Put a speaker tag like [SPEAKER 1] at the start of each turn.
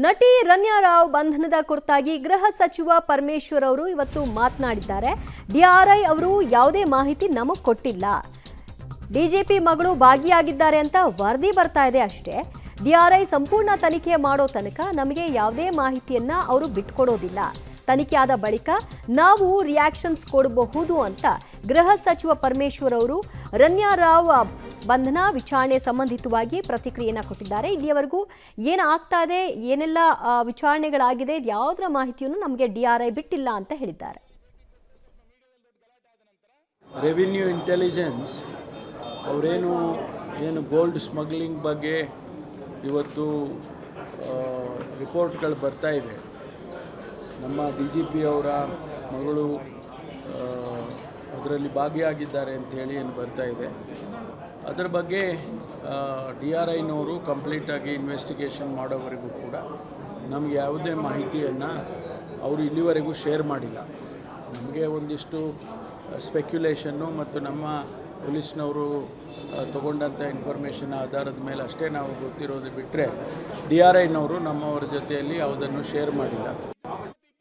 [SPEAKER 1] ನಟಿ ರನ್ಯಾ ರಾವ್ ಬಂಧನದ ಕುರಿತಾಗಿ ಗೃಹ ಸಚಿವ ಪರಮೇಶ್ವರ್ ಅವರು ಇವತ್ತು ಮಾತನಾಡಿದ್ದಾರೆ. ಡಿಆರ್ಐ ಅವರು ಯಾವುದೇ ಮಾಹಿತಿ ನಮಗೆ ಕೊಟ್ಟಿಲ್ಲ. ಡಿಜಿಪಿ ಮಗಳು ಭಾಗಿಯಾಗಿದ್ದಾರೆ ಅಂತ ವರದಿ ಬರ್ತಾ ಇದೆ ಅಷ್ಟೇ. ಡಿಆರ್ಐ ಸಂಪೂರ್ಣ ತನಿಖೆ ಮಾಡೋ ತನಕ ನಮಗೆ ಯಾವುದೇ ಮಾಹಿತಿಯನ್ನ ಅವರು ಬಿಟ್ಕೊಡೋದಿಲ್ಲ. ತನಿಖೆ ಆದ ಬಳಿಕ ನಾವು ರಿಯಾಕ್ಷನ್ಸ್ ಕೊಡಬಹುದು ಅಂತ ಗೃಹ ಸಚಿವ ಪರಮೇಶ್ವರ್ ಅವರು ರನ್ಯಾ ರಾವ್ ಬಂಧನ ವಿಚಾರಣೆ ಸಂಬಂಧಿತವಾಗಿ ಪ್ರತಿಕ್ರಿಯೆಯನ್ನು ಕೊಟ್ಟಿದ್ದಾರೆ. ಇಲ್ಲಿಯವರೆಗೂ ಏನಾಗ್ತಾ ಇದೆ, ಏನೆಲ್ಲ ವಿಚಾರಣೆಗಳಾಗಿದೆ, ಯಾವುದರ ಮಾಹಿತಿಯನ್ನು ನಮಗೆ ಡಿಆರ್ಐ ಬಿಟ್ಟಿಲ್ಲ ಅಂತ ಹೇಳಿದ್ದಾರೆ.
[SPEAKER 2] ರೆವಿನ್ಯೂ ಇಂಟೆಲಿಜೆನ್ಸ್ ಅವರೇನು ಗೋಲ್ಡ್ ಸ್ಮಗ್ಲಿಂಗ್ ಬಗ್ಗೆ ಇವತ್ತು ರಿಪೋರ್ಟ್ಗಳು ಬರ್ತಾ ಇದೆ. ನಮ್ಮ DGP ಅವರ ಮಗಳು ಅದರಲ್ಲಿ ಭಾಗಿಯಾಗಿದ್ದಾರೆ ಅಂಥೇಳಿ ಏನು ಬರ್ತಾ ಇದೆ. ಅದರ ಬಗ್ಗೆ DRIನವರು ಕಂಪ್ಲೀಟಾಗಿ ಇನ್ವೆಸ್ಟಿಗೇಷನ್ ಮಾಡೋವರೆಗೂ ಕೂಡ ನಮಗೆ ಯಾವುದೇ ಮಾಹಿತಿಯನ್ನು ಅವರು ಇಲ್ಲಿವರೆಗೂ ಶೇರ್ ಮಾಡಿಲ್ಲ. ನಮಗೆ ಒಂದಿಷ್ಟು ಸ್ಪೆಕ್ಯುಲೇಷನ್ನು ಮತ್ತು ನಮ್ಮ ಪೊಲೀಸ್ನವರು ತಗೊಂಡಂಥ ಇನ್ಫಾರ್ಮೇಷನ್ ಆಧಾರದ ಮೇಲೆ ಅಷ್ಟೇ ನಾವು ಗೊತ್ತಿರೋದು ಬಿಟ್ಟರೆ DRIನವರು ನಮ್ಮವರ ಜೊತೆಯಲ್ಲಿ ಯಾವುದನ್ನು ಶೇರ್ ಮಾಡಿಲ್ಲ.